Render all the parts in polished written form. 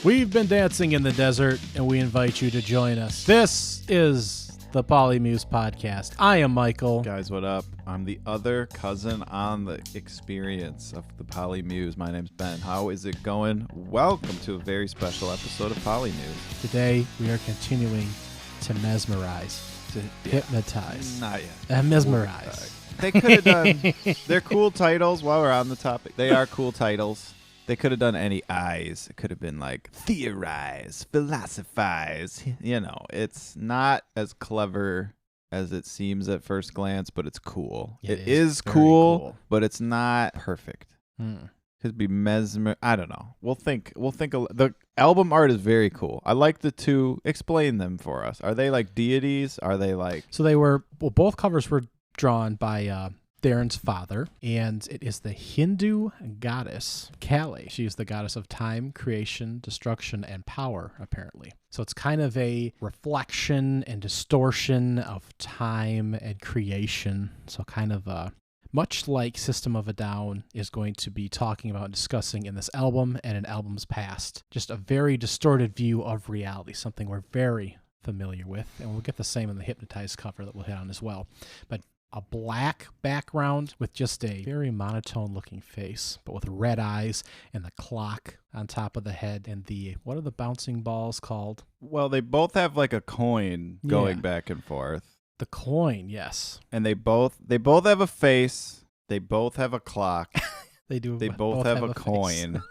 We've been dancing in the desert, and we invite you to join us. This is the Polymuse Podcast. I am Michael. Guys, what up? I'm the other cousin on the experience of the Polymuse. My name's Ben. How is it going? Welcome to a very special episode of Polymuse. Today, we are continuing to mesmerize, to hypnotize. Not yet. Mesmerize. They could have done, they're cool titles while we're on the topic. They are cool titles. They could have done any eyes. It could have been like theorize, philosophize. You know, it's not as clever as it seems at first glance, but it's cool. It is cool, but it's not perfect. Could be mesmer. I don't know. We'll think. The album art is very cool. I like the two. Explain them for us. Are they like deities? Are they like? So they were. Well, both covers were drawn by Darren's father, and it is the Hindu goddess Kali. She is the goddess of time, creation, destruction, and power, apparently. So it's kind of a reflection and distortion of time and creation. So kind of much like System of a Down is going to be talking about and discussing in this album and in albums past. Just a very distorted view of reality, something we're very familiar with, and we'll get the same in the Hypnotize cover that we'll hit on as well. But a black background with just a very monotone looking face, but with red eyes and the clock on top of the head and the, what are the bouncing balls called? Well, they both have like a coin going back and forth. The coin, yes. And they both have a face. They both have a clock. They do. They both have a coin.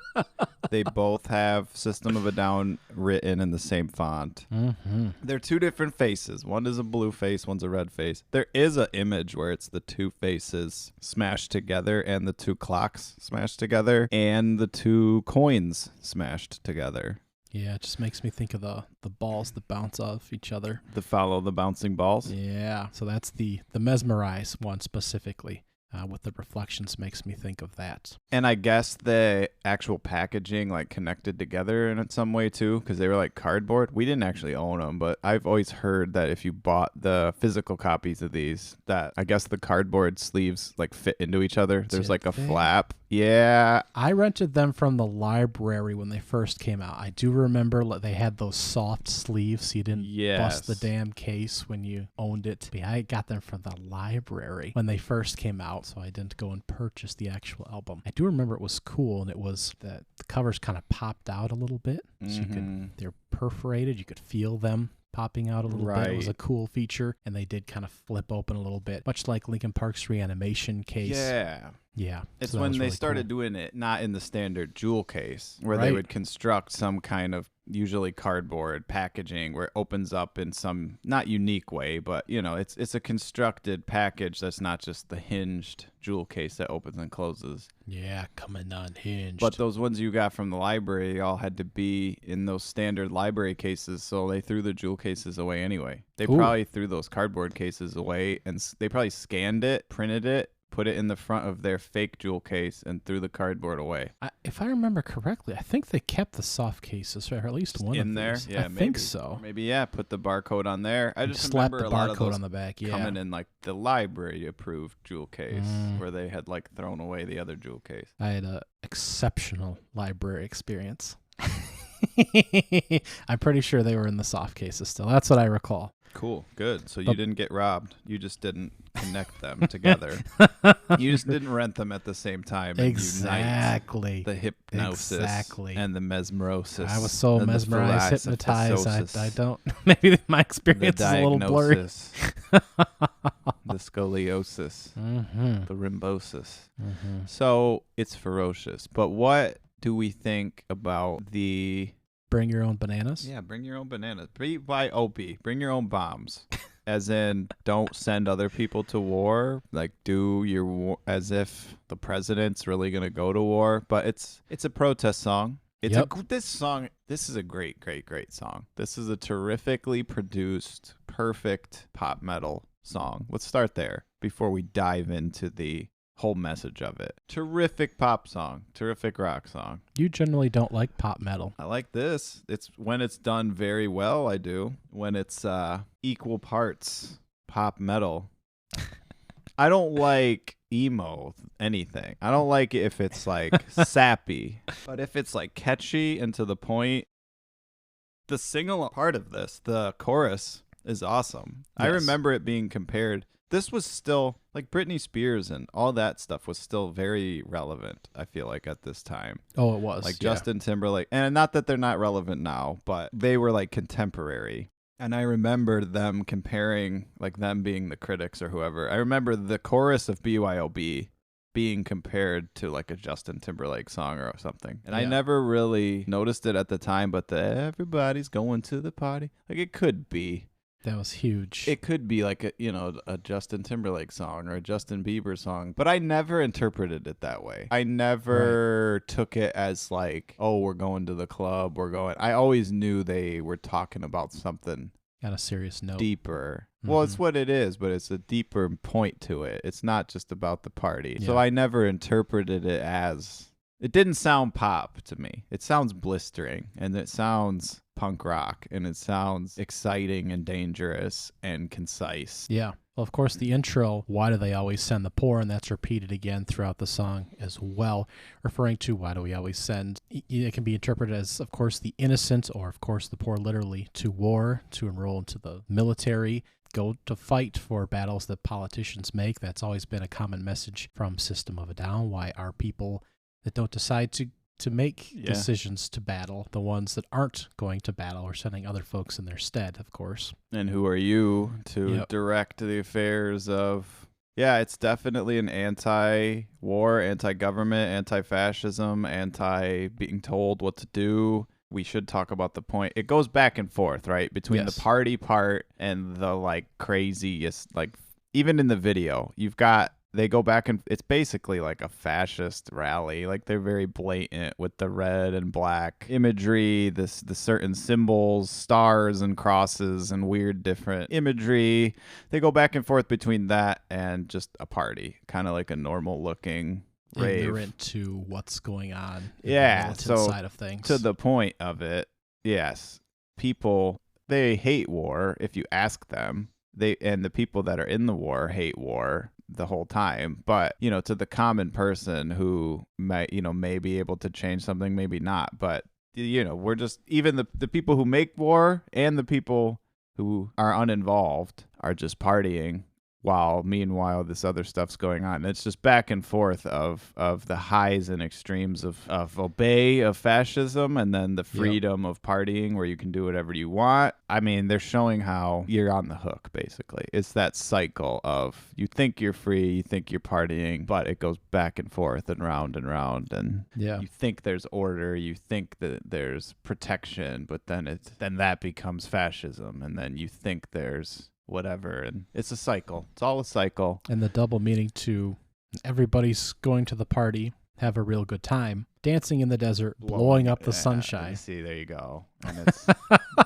They both have System of a Down written in the same font. Mm-hmm. They're two different faces. One is a blue face, one's a red face. There is an image where it's the two faces smashed together and the two clocks smashed together and the two coins smashed together. Yeah, it just makes me think of the balls that bounce off each other. The follow the bouncing balls? Yeah, so that's the Mezmerize one specifically. With the reflections makes me think of that. And I guess the actual packaging like connected together in some way too, because they were like cardboard. We didn't actually own them, but I've always heard that if you bought the physical copies of these, that I guess the cardboard sleeves like fit into each other. There's like a flap. Yeah. I rented them from the library when they first came out. I do remember they had those soft sleeves so you didn't bust the damn case when you owned it. But I got them from the library when they first came out, so I didn't go and purchase the actual album. I do remember it was cool, and it was that the covers kind of popped out a little bit. So they're perforated. You could feel them popping out a little bit. It was a cool feature, and they did kind of flip open a little bit, much like Linkin Park's Reanimation case. Yeah. It's so when they really started cool. doing it not in the standard jewel case, where they would construct some kind of usually cardboard packaging where it opens up in some not unique way, but you know, it's a constructed package that's not just the hinged jewel case that opens and closes. Yeah, coming unhinged. But those ones you got from the library all had to be in those standard library cases, so they threw the jewel cases away anyway. They probably threw those cardboard cases away, and they probably scanned it, printed it, put it in the front of their fake jewel case, and threw the cardboard away. If I remember correctly, I think they kept the soft cases, or at least one in of there. these. Yeah, I maybe. think so. Maybe put the barcode on there. I just slap remember the a lot of barcode those on the back. coming in like the library approved jewel case, where they had like thrown away the other jewel case. I had an exceptional library experience. I'm pretty sure they were in the soft cases still. That's what I recall. Cool. Good. So you didn't get robbed. You just didn't connect them together. You just didn't rent them at the same time. And exactly. Unite the hypnosis and the mesmerosis. I was so mesmerized, hypnotized. I don't. Maybe my experience is a little blurry. The scoliosis. The rhombosis. So it's ferocious. But what do we think about the... Bring your own bananas? Yeah, bring your own bananas. B.Y.O.B. Bring your own bombs. As in, don't send other people to war. Like, do your war as if the president's really going to go to war. But it's a protest song. This is a great song. This is a terrifically produced, perfect pop metal song. Let's start there before we dive into the whole message of it. Terrific pop song, terrific rock song. You generally don't like pop metal. I like this. It's when it's done very well, I do. When it's equal parts pop metal. I don't like emo anything. I don't like it if it's like sappy. But if it's like catchy and to the point, The sing-along part of this, the chorus, is awesome. I Yes. remember it being compared. This was still, like, Britney Spears and all that stuff was still very relevant, I feel like, at this time. Oh, it was. Like yeah. Justin Timberlake. And not that they're not relevant now, but they were, like, contemporary. And I remember them comparing, like, them being the critics or whoever. I remember the chorus of B.Y.O.B. being compared to, like, a Justin Timberlake song or something. And I Yeah. never really noticed it at the time, but the everybody's going to the party. Like, it could be. That was huge. It could be like a Justin Timberlake song or a Justin Bieber song, but I never interpreted it that way. I never took it as like, oh, we're going to the club, I always knew they were talking about something On a serious note. deeper. Well, it's what it is, but it's a deeper point to it. It's not just about the party. So Yeah. I never interpreted it as, it didn't sound pop to me. It sounds blistering, and it sounds punk rock, and it sounds exciting and dangerous and concise. Yeah. Well, of course, the intro, why do they always send the poor? And that's repeated again throughout the song as well, referring to why do we always send. It can be interpreted as, of course, the innocent, or, of course, the poor literally, to war, to enroll into the military, go to fight for battles that politicians make. That's always been a common message from System of a Down. Why are people that don't decide to make decisions to battle, the ones that aren't going to battle, or sending other folks in their stead, of course. And who are you to direct the affairs of... Yeah, it's definitely an anti-war, anti-government, anti-fascism, anti-being told what to do. We should talk about the point. It goes back and forth, right? Between the party part and the, like, craziest, like, even in the video, you've got... They go back and it's basically like a fascist rally. Like, they're very blatant with the red and black imagery, the certain symbols, stars and crosses and weird different imagery. They go back and forth between that and just a party, kind of like a normal looking rave. Ignorant to what's going on in the militant side of things. To the point of it, yes, people, they hate war if you ask them. And the people that are in the war hate war the whole time. But, to the common person who might, may be able to change something, maybe not. But, we're just, even the people who make war and the people who are uninvolved are just partying while meanwhile this other stuff's going on. It's just back and forth of the highs and extremes of obey of fascism, and then the freedom of partying where you can do whatever you want. I mean, they're showing how you're on the hook, basically. It's that cycle of you think you're free, you think you're partying, but it goes back and forth and round, and you think there's order, you think that there's protection, but then that becomes fascism, and then you think there's whatever, and it's a cycle. It's all a cycle. And the double meaning to everybody's going to the party, have a real good time, dancing in the desert, blowing up the sunshine. See, there you go. And it's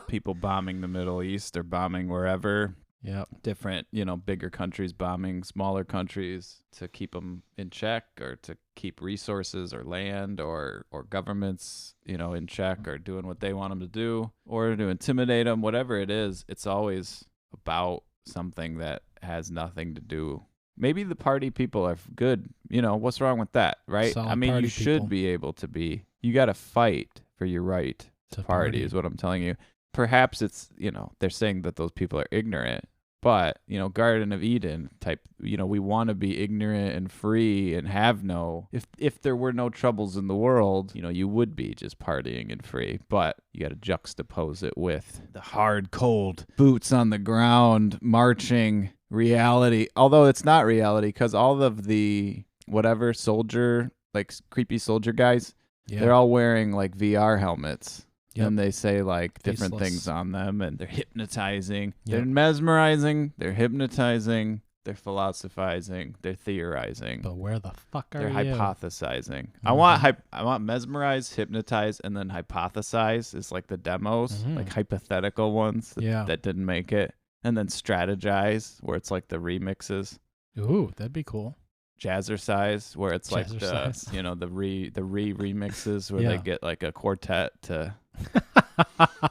people bombing the Middle East or bombing wherever. Yep. Different, bigger countries bombing smaller countries to keep them in check, or to keep resources or land or governments, in check, or doing what they want them to do, or to intimidate them, whatever it is. It's always about something that has nothing to do. Maybe the party people are good. What's wrong with that, right? Solid I mean, you should people. be able to be. You got to fight for your right to party, is what I'm telling you. Perhaps it's, they're saying that those people are ignorant. But, Garden of Eden type, we want to be ignorant and free and have no, if there were no troubles in the world, you would be just partying and free. But you got to juxtapose it with the hard, cold, boots on the ground, marching reality. Although it's not reality, because all of the whatever soldier, like creepy soldier guys, they're all wearing like VR helmets. Yep. And they say like different things on them, and they're hypnotizing, they're mesmerizing, they're hypnotizing, they're philosophizing, they're theorizing. But where the fuck are they're you? Hypothesizing. I want mesmerize, hypnotize, and then hypothesize is like the demos, like hypothetical ones that didn't make it, and then strategize, where it's like the remixes. Ooh, that'd be cool. Jazzercise, where it's like the remixes where they get like a quartet to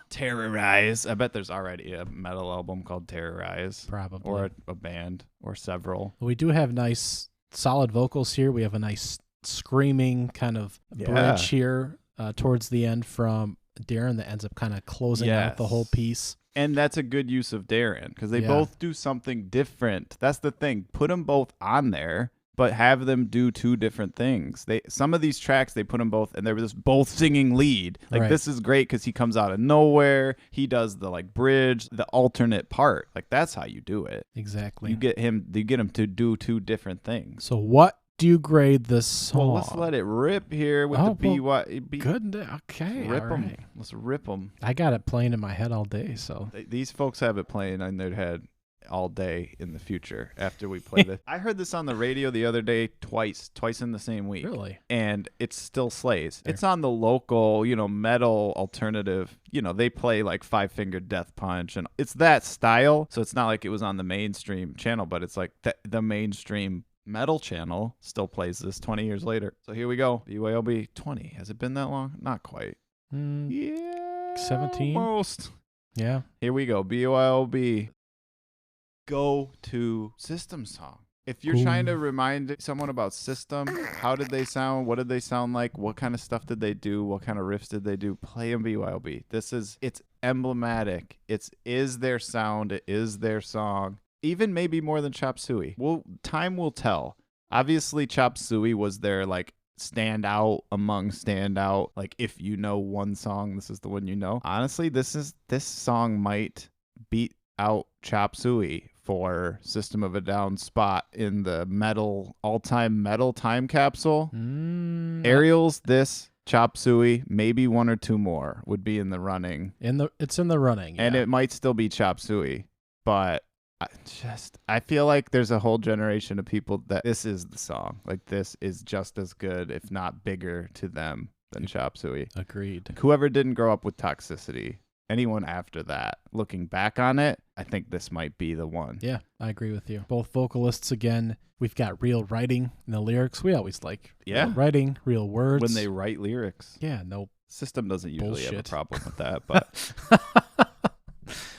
terrorize. I bet there's already a metal album called Terrorize, probably, or a band, or several. We do have nice solid vocals here. We have a nice screaming kind of bridge here towards the end from Darren that ends up kind of closing out the whole piece. And that's a good use of Darren because they Yeah. both do something different. That's the thing. Put them both on there, but have them do two different things. Some of these tracks, they put them both, and they're just both singing lead. Like, Right. This is great because he comes out of nowhere. He does the, like, bridge, the alternate part. Like, that's how you do it. Exactly. You get him to do two different things. So what do you grade this song? Well, let's let it rip here with the B.Y.O.B. Good. Okay. Rip all them. right. Let's rip them. I got it playing in my head all day, so. These folks have it playing in their head all day in the future after we play this. I heard this on the radio the other day twice in the same week. Really? And it still slays. It's on the local, metal alternative. They play like Five Finger Death Punch, and it's that style. So it's not like it was on the mainstream channel, but it's like the mainstream metal channel still plays this 20 years later. So here we go. B.Y.O.B. 20. Has it been that long? Not quite. Yeah. 17? Almost. Yeah. Here we go. B.Y.O.B. Go to System song. If you're trying to remind someone about System, how did they sound? What did they sound like? What kind of stuff did they do? What kind of riffs did they do? Play them B.Y.O.B. It's emblematic. It is their sound. It is their song. Even maybe more than Chop Suey. Time will tell. Obviously, Chop Suey was their, like, standout among standout. Like, if you know one song, this is the one you know. Honestly, this song might beat out Chop Suey for System of a Down spot in the all-time metal time capsule. Ariel's, this, Chop Suey, maybe one or two more would be in the running. It's in the running. Yeah. And it might still be Chop Suey, but I feel like there's a whole generation of people that this is the song. Like, this is just as good, if not bigger to them than Chop Suey. Agreed. Whoever didn't grow up with Toxicity, anyone after that, looking back on it, I think this might be the one. Yeah, I agree with you. Both vocalists, again, we've got real writing in the lyrics. We always like real writing, real words. When they write lyrics. Yeah, no System doesn't usually have a bullshit. problem with that, but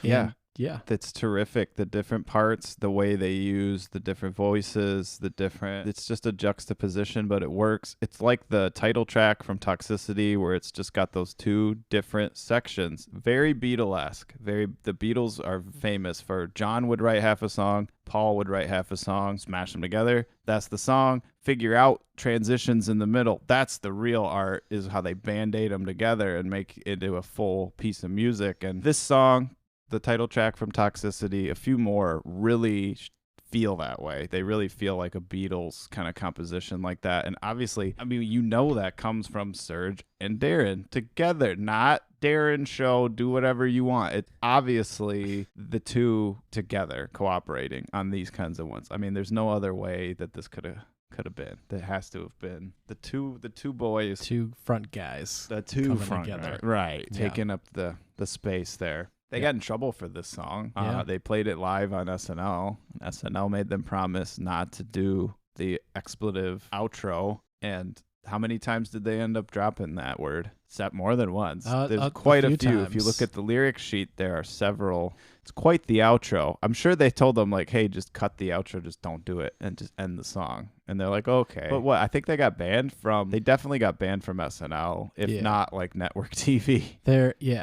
yeah. Yeah. That's terrific. The different parts, the way they use the different voices, it's just a juxtaposition, but it works. It's like the title track from Toxicity where it's just got those two different sections. Very Beatle-esque. The Beatles are famous for John would write half a song, Paul would write half a song, smash them together. That's the song. Figure out transitions in the middle. That's the real art, is how they band-aid them together and make it into a full piece of music. And this song, the title track from Toxicity, a few more really feel that way. They really feel like a Beatles kind of composition like that. And obviously, I mean, that comes from Serge and Darren together, not Darren show, do whatever you want. It's obviously the two together cooperating on these kinds of ones. I mean, there's no other way that this could have been. That has to have been the two boys, two front guys, the two front together, right, taking up the space there. They got in trouble for this song. They played it live on SNL. SNL made them promise not to do the expletive outro. And how many times did they end up dropping that word? More than once. There's quite a few. Times. If you look at the lyric sheet, there are several. It's quite the outro. I'm sure they told them, like, hey, just cut the outro, just don't do it, and just end the song. And they're like, okay. But what? I think they definitely got banned from SNL, if not, like, network TV.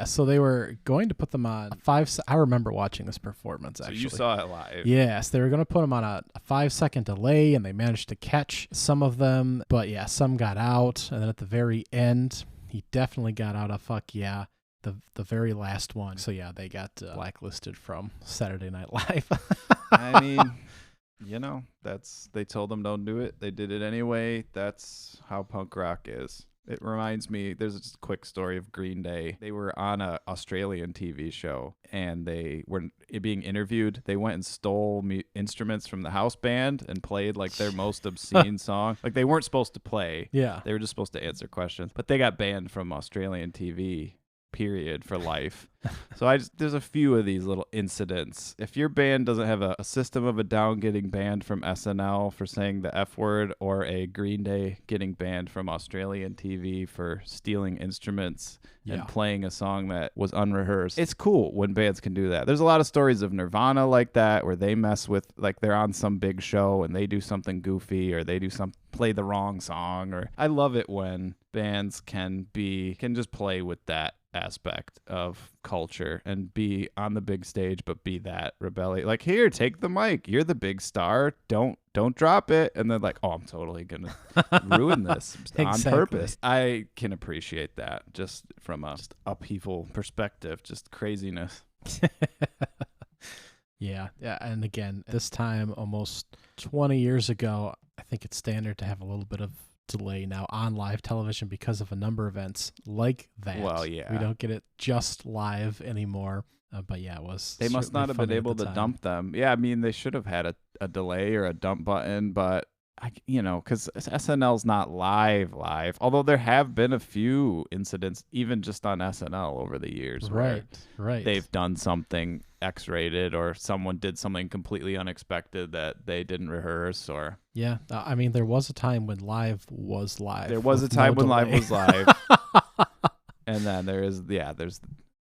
So they were going to put them on I remember watching this performance, actually. So you saw it live. Yes, they were going to put them on a 5-second delay, and they managed to catch some of them. But yeah, some got out, and then at the very end, he definitely got out of Fuck Yeah, the very last one. So yeah, they got blacklisted from Saturday Night Live. I mean, they told them don't do it. They did it anyway. That's how punk rock is. It reminds me, there's a quick story of Green Day. They were on an Australian TV show, and they were being interviewed. They went and stole instruments from the house band and played, like, their most obscene song. Like, they weren't supposed to play. Yeah. They were just supposed to answer questions. But they got banned from Australian TV, period, for life. So there's a few of these little incidents. If your band doesn't have a System of a Down getting banned from SNL for saying the F word, or a Green Day getting banned from Australian TV for stealing instruments and playing a song that was unrehearsed, it's cool when bands can do that. There's a lot of stories of Nirvana like that, where they mess with, like, they're on some big show and they do something goofy, or they play the wrong song. Or I love it when bands can just play with that aspect of culture and be on the big stage, but be that rebellion. Like, here, take the mic. You're the big star. Don't drop it. And then like, oh, I'm totally gonna ruin this on purpose. I can appreciate that just from a upheaval perspective, just craziness. Yeah. And again, this time almost 20 years ago, I think it's standard to have a little bit of delay now on live television because of a number of events like that. Well, yeah. We don't get it just live anymore. But yeah, it was. They must not have been able to dump them. Yeah, I mean, they should have had a delay or a dump button, but because SNL's not live. Although there have been a few incidents, even just on SNL over the years, right. They've done something X-rated, or someone did something completely unexpected that they didn't rehearse, or yeah. I mean, there was a time when live was live. There was a time when live was live, and then there's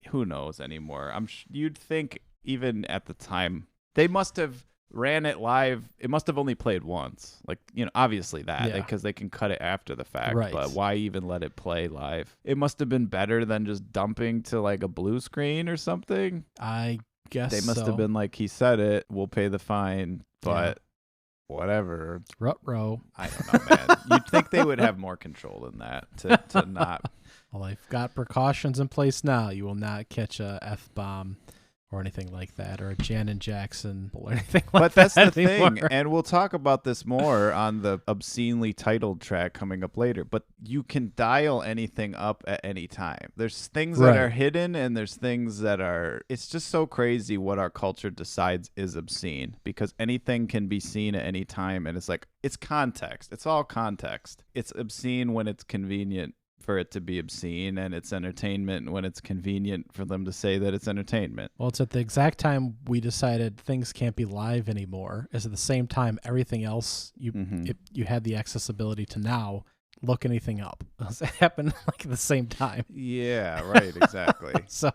who knows anymore. You'd think even at the time they must have ran it live. It must have only played once, like obviously that because they can cut it after the fact. Right. But why even let it play live? It must have been better than just dumping to like a blue screen or something. I guess they must have been like, he said it, we'll pay the fine, but whatever. Ruh-roh. I don't know, man. You'd think they would have more control than that to not. Well, they've got precautions in place now. You will not catch a F-bomb or anything like that, or a Janet Jackson or anything like that. But that's the anymore. thing, and we'll talk about this more on the obscenely titled track coming up later, but you can dial anything up at any time. There's things that are hidden, and there's things that are... It's just so crazy what our culture decides is obscene, because anything can be seen at any time, and it's like, it's context. It's all context. It's obscene when it's convenient for it to be obscene, and it's entertainment when it's convenient for them to say that it's entertainment. Well, it's at the exact time we decided things can't be live anymore. Is at the same time everything else you had the accessibility to now look anything up. It happened like at the same time. Yeah, right, exactly. So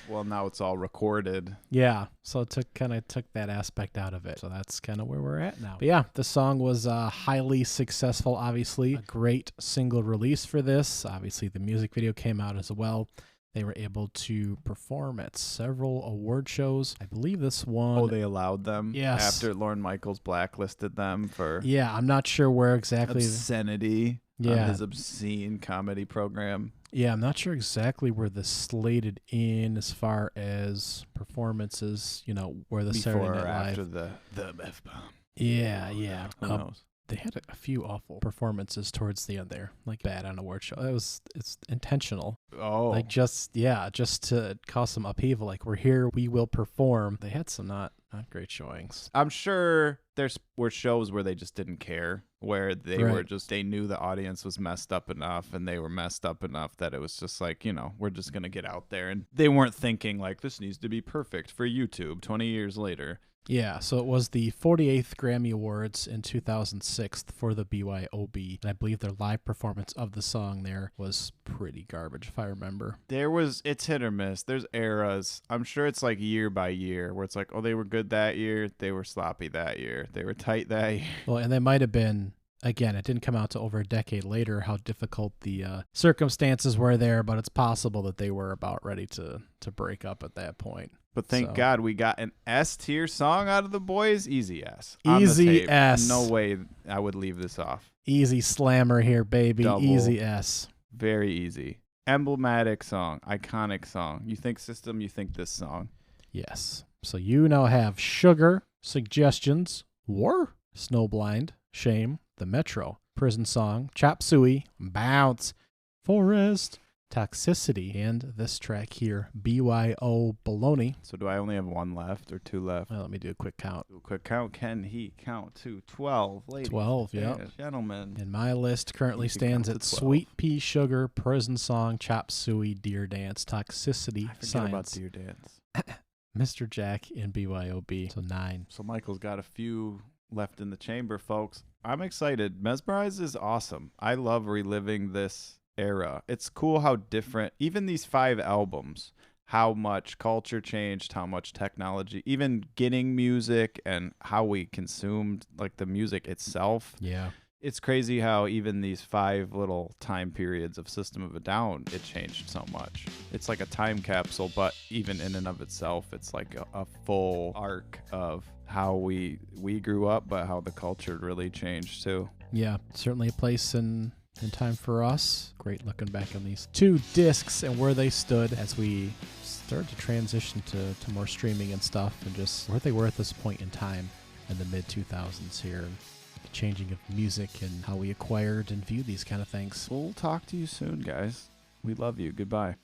well, now it's all recorded. Yeah, so it kind of took that aspect out of it. So that's kind of where we're at now. But yeah, the song was highly successful, obviously. A great single release for this. Obviously, the music video came out as well. They were able to perform at several award shows. I believe this one... Oh, they allowed them? Yes. After Lorne Michaels blacklisted them for... Yeah, I'm not sure where exactly... Obscenity on his obscene comedy program. Yeah, I'm not sure exactly where this slated in as far as performances, where the Before Saturday or Night Live. after the F-bomb. Yeah. Who knows? They had a few awful performances towards the end there, like bad on award show. It's intentional. Oh. Like just to cause some upheaval. Like, we're here, we will perform. They had some not great showings. I'm sure there were shows where they just didn't care, where they were just, they knew the audience was messed up enough, and they were messed up enough that it was just like, we're just going to get out there. And they weren't thinking like, this needs to be perfect for YouTube 20 years later. Yeah, so it was the 48th Grammy Awards in 2006 for the B.Y.O.B. And I believe their live performance of the song there was pretty garbage, if I remember. It's hit or miss. There's eras. I'm sure it's like year by year where it's like, oh, they were good that year. They were sloppy that year. They were tight that year. Well, and they might have been... Again, it didn't come out to over a decade later how difficult the circumstances were there, but it's possible that they were about ready to break up at that point. But thank God we got an S-tier song out of the boys. Easy S. Easy S. No way I would leave this off. Easy slammer here, baby. Double. Easy S. Very easy. Emblematic song. Iconic song. You think System, you think this song. Yes. So you now have Sugar, Suggestions, War, Snowblind, Shame, The Metro, Prison Song, Chop Suey, Bounce, Forest, Toxicity, and this track here, B.Y.O. Baloney. So do I only have one left or two left? Well, let me do a quick count. Can he count to 12, ladies? 12, yeah. Gentlemen. And my list currently stands at Sweet Pea Sugar, Prison Song, Chop Suey, Deer Dance, Toxicity, I forget Science, about Deer Dance. Mr. Jack, and B.Y.O.B. So 9. So Michael's got a few left in the chamber, folks. I'm excited. Mesmerize is awesome. I love reliving this era. It's cool how different, even these 5 albums, how much culture changed, how much technology, even getting music and how we consumed like the music itself. Yeah. It's crazy how even these 5 little time periods of System of a Down, it changed so much. It's like a time capsule, but even in and of itself, it's like a full arc of how we grew up, but how the culture really changed too. Yeah, certainly a place in time for us. Great looking back on these 2 discs and where they stood as we started to transition to more streaming and stuff, and just where they were at this point in time in the mid-2000s here. The changing of music and how we acquired and viewed these kind of things. We'll talk to you soon, guys. We love you. Goodbye.